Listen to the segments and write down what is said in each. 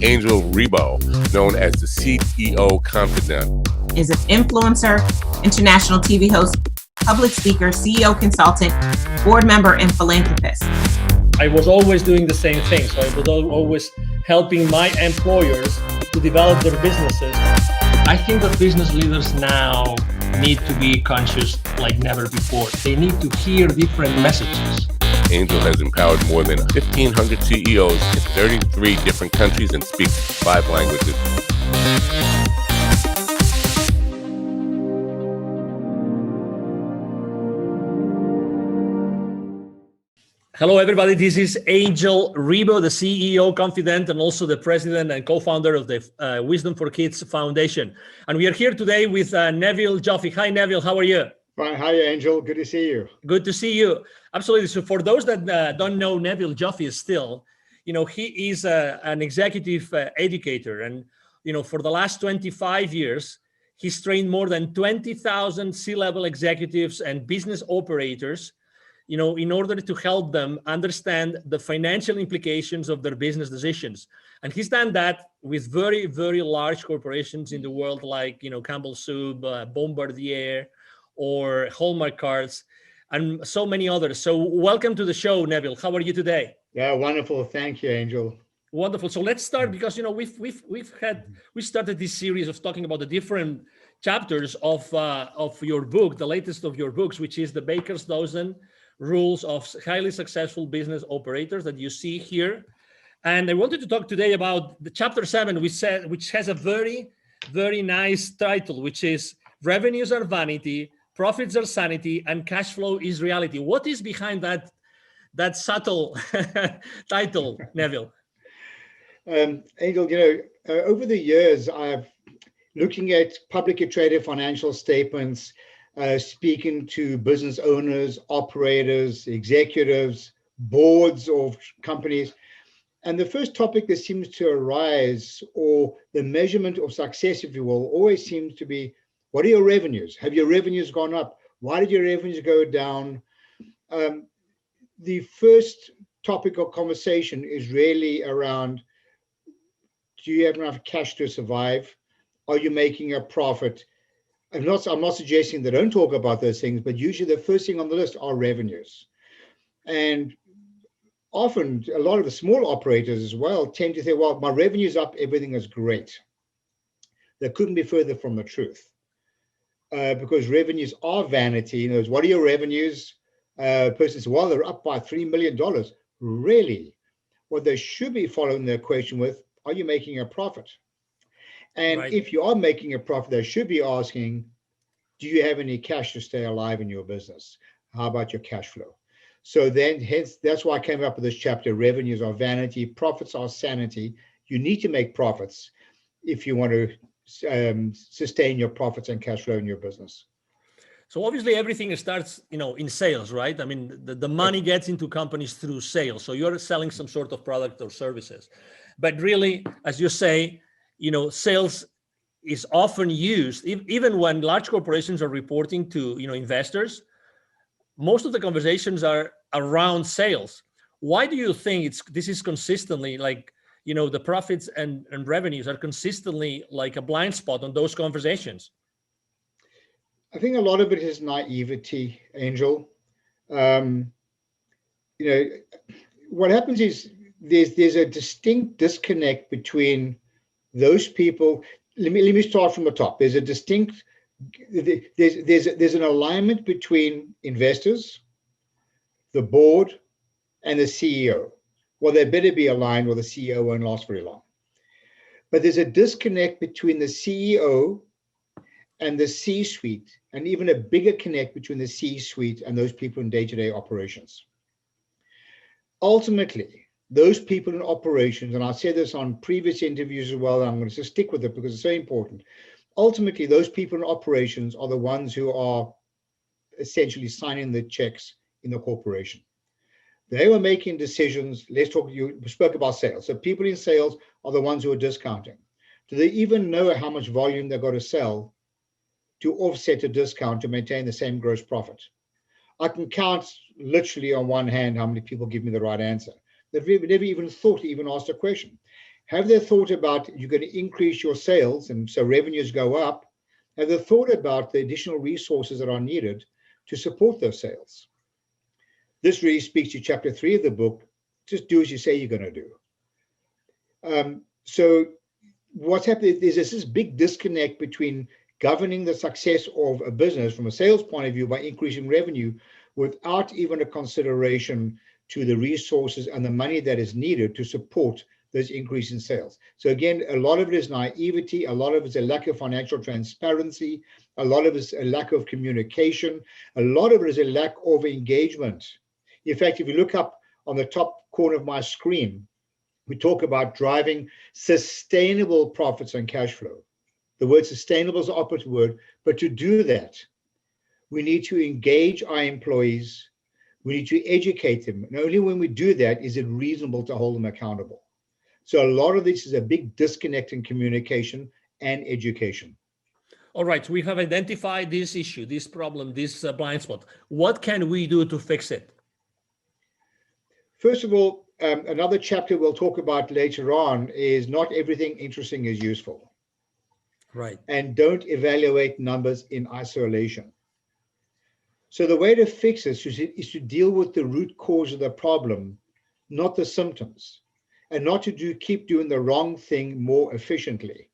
Angel Rebo, known as the CEO Confidant. Is an influencer, international TV host, public speaker, CEO consultant, board member, and philanthropist. I was always doing the same thing. So I was always helping my employers to develop their businesses. I think that business leaders now need to be conscious like never before. They need to hear different messages. Angel has empowered more than 1,500 CEOs in 33 different countries and speaks 5 languages. Hello, everybody. This is Angel Rebo, the CEO Confidant, and also the president and co-founder of the Wisdom for Kids Foundation. And we are here today with Neville Joffe. Hi, Neville. How are you? Fine. Hi, Angel. Good to see you. Good to see you. Absolutely. So for those that don't know Neville Joffe still, he is an executive educator. And, for the last 25 years, he's trained more than 20,000 C-level executives and business operators, in order to help them understand the financial implications of their business decisions. And he's done that with very, very large corporations in the world, like, Campbell Soup, Bombardier, or Hallmark Cards, and so many others. So welcome to the show, Neville. How are you today? Yeah, wonderful. Thank you, Angel. Wonderful. So let's start, because we started this series of talking about the different chapters of your book, the latest of your books, which is the Baker's Dozen Rules of Highly Successful Business Operators that you see here. And I wanted to talk today about the chapter 7, which has a very, very nice title, which is Revenues Are Vanity, Profits Are Sanity, and Cash Flow is Reality. What is behind that subtle title, Neville? Angel, over the years, I've looking at publicly traded financial statements, speaking to business owners, operators, executives, boards of companies. And the first topic that seems to arise, or the measurement of success, if you will, always seems to be, what are your revenues? Have your revenues gone up? Why did your revenues go down? The first topic of conversation is really around, do you have enough cash to survive? Are you making a profit? I'm not suggesting they don't talk about those things, but usually the first thing on the list are revenues. And often a lot of the small operators as well tend to say, well, my revenue's up, everything is great. That couldn't be further from the truth. Because revenues are vanity. What are your revenues? Person says, well, they're up by $3 million. Really? What they should be following the equation with, are you making a profit? And right. If you are making a profit, they should be asking, do you have any cash to stay alive in your business? How about your cash flow? So then, hence, that's why I came up with this chapter, Revenues Are Vanity, Profits Are Sanity. You need to make profits if you want to sustain your profits and cash flow in your business. So obviously everything starts, in sales, right? I mean, the money gets into companies through sales. So you're selling some sort of product or services. But really, as you say, sales is often used, even when large corporations are reporting to, investors, most of the conversations are around sales. Why do you think this is consistently like, the profits and revenues are consistently like a blind spot on those conversations? I think a lot of it is naivety, Angel. What happens is there's a distinct disconnect between those people. Let me start from the top. There's an alignment between investors, the board, and the CEO. Well, they better be aligned, or the CEO won't last very long. But there's a disconnect between the CEO and the C-suite, and even a bigger connect between the C-suite and those people in day-to-day operations. Ultimately, those people in operations, and I said this on previous interviews as well, and I'm going to just stick with it because it's so important. Ultimately, those people in operations are the ones who are essentially signing the checks in the corporation. They were making decisions. You spoke about sales. So people in sales are the ones who are discounting. Do they even know how much volume they've got to sell to offset a discount to maintain the same gross profit? I can count literally on one hand how many people give me the right answer. They've never even thought to even ask a question. Have they thought about you're going to increase your sales and so revenues go up? Have they thought about the additional resources that are needed to support those sales? This really speaks to chapter 3 of the book. Just do as you say you're going to do. So what's happening is there's this big disconnect between governing the success of a business from a sales point of view by increasing revenue without even a consideration to the resources and the money that is needed to support those increase in sales. So again, a lot of it is naivety, a lot of it is a lack of financial transparency, a lot of it is a lack of communication, a lot of it is a lack of engagement. In fact, if you look up on the top corner of my screen, we talk about driving sustainable profits and cash flow. The word sustainable is the opposite word, but to do that, we need to engage our employees, we need to educate them, and only when we do that is it reasonable to hold them accountable. So a lot of this is a big disconnect in communication and education. All right, we have identified this issue, this problem, this blind spot. What can we do to fix it? First of all, another chapter we'll talk about later on is not everything interesting is useful. Right. And don't evaluate numbers in isolation. So the way to fix this is to deal with the root cause of the problem, not the symptoms, and not to keep doing the wrong thing more efficiently.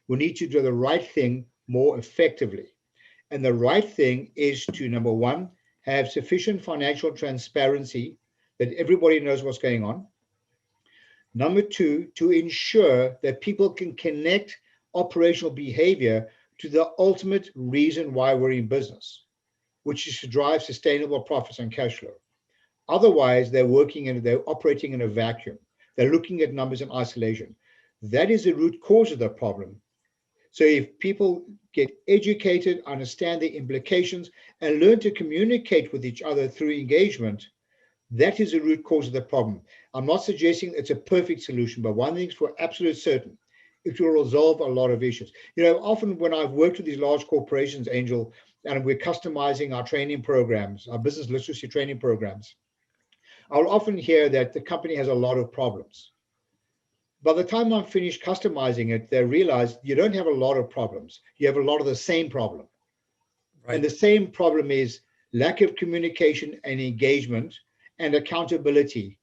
We need to do the right thing more effectively. And the right thing is to, number one, have sufficient financial transparency that everybody knows what's going on. Number two, to ensure that people can connect operational behavior to the ultimate reason why we're in business, which is to drive sustainable profits and cash flow. Otherwise, they're operating in a vacuum. They're looking at numbers in isolation. That is the root cause of the problem. So if people get educated, understand the implications, and learn to communicate with each other through engagement, that is the root cause of the problem. I'm not suggesting it's a perfect solution, but one thing's for absolute certain, it will resolve a lot of issues. You know, often when I've worked with these large corporations, Angel, and we're customizing our training programs, our business literacy training programs, I'll often hear that the company has a lot of problems. By the time I'm finished customizing it, they realize you don't have a lot of problems. You have a lot of the same problem. Right. And the same problem is lack of communication and engagement and accountability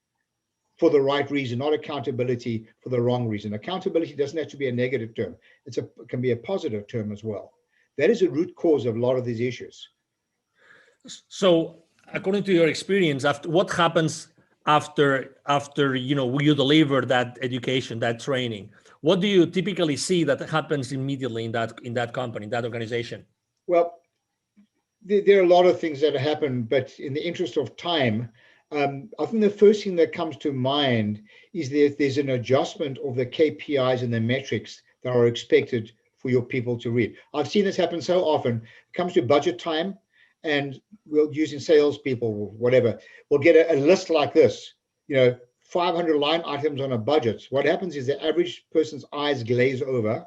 for the right reason, not accountability for the wrong reason. Accountability doesn't have to be a negative term. It can be a positive term as well. That is a root cause of a lot of these issues. So according to your experience, what happens after you deliver that education, that training? What do you typically see that happens immediately in that company, that organization? Well, there are a lot of things that happen, but in the interest of time, I think the first thing that comes to mind is that there's an adjustment of the KPIs and the metrics that are expected for your people to read. I've seen this happen so often. It comes to budget time, and we'll using salespeople or whatever, we'll get a list like this, 500 line items on a budget. What happens is the average person's eyes glaze over.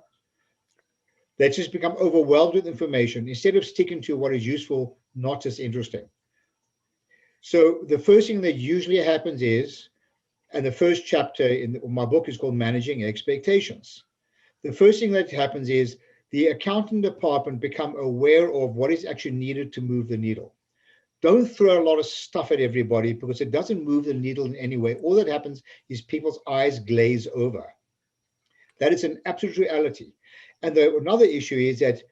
They just become overwhelmed with information instead of sticking to what is useful, not just interesting. So the first thing that usually happens is, and the first chapter in my book is called Managing Expectations. The first thing that happens is the accounting department become aware of what is actually needed to move the needle. Don't throw a lot of stuff at everybody because it doesn't move the needle in any way. All that happens is people's eyes glaze over. That is an absolute reality. And another issue is that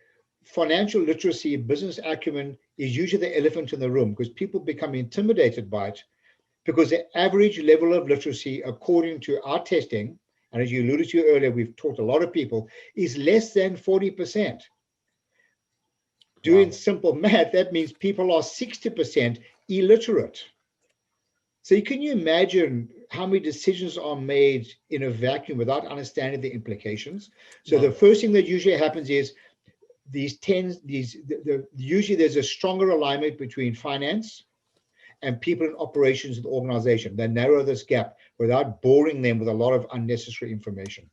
financial literacy, business acumen is usually the elephant in the room because people become intimidated by it because the average level of literacy, according to our testing, and as you alluded to earlier, we've taught a lot of people, is less than 40%. Doing simple math, that means people are 60% illiterate. So can you imagine how many decisions are made in a vacuum without understanding the implications? So the first thing that usually happens is usually there's a stronger alignment between finance and people in operations of the organization. They narrow this gap without boring them with a lot of unnecessary information.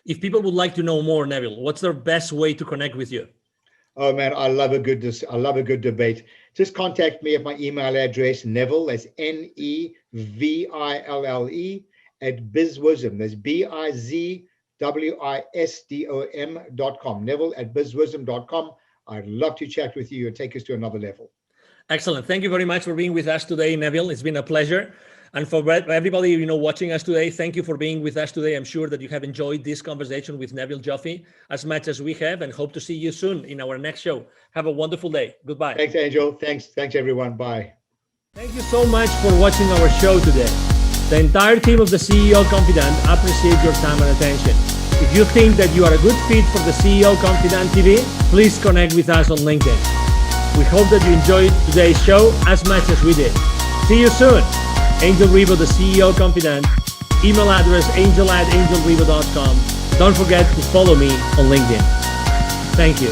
If people would like to know more, Neville, what's the best way to connect with you? Oh man, I love a good debate. Just contact me at my email address, Neville, that's Neville, at bizwisdom. That's bizwisdom.com. Neville at bizwisdom.com. I'd love to chat with you and take us to another level. Excellent. Thank you very much for being with us today, Neville. It's been a pleasure. And for everybody, watching us today, thank you for being with us today. I'm sure that you have enjoyed this conversation with Neville Joffe as much as we have, and hope to see you soon in our next show. Have a wonderful day. Goodbye. Thanks, Angel. Thanks, everyone. Bye. Thank you so much for watching our show today. The entire team of the CEO Confidant appreciate your time and attention. If you think that you are a good fit for the CEO Confidant TV, please connect with us on LinkedIn. We hope that you enjoyed today's show as much as we did. See you soon. Angel Rivo, the CEO Confidant. Email address angel@angelrivo.com. Don't forget to follow me on LinkedIn. Thank you.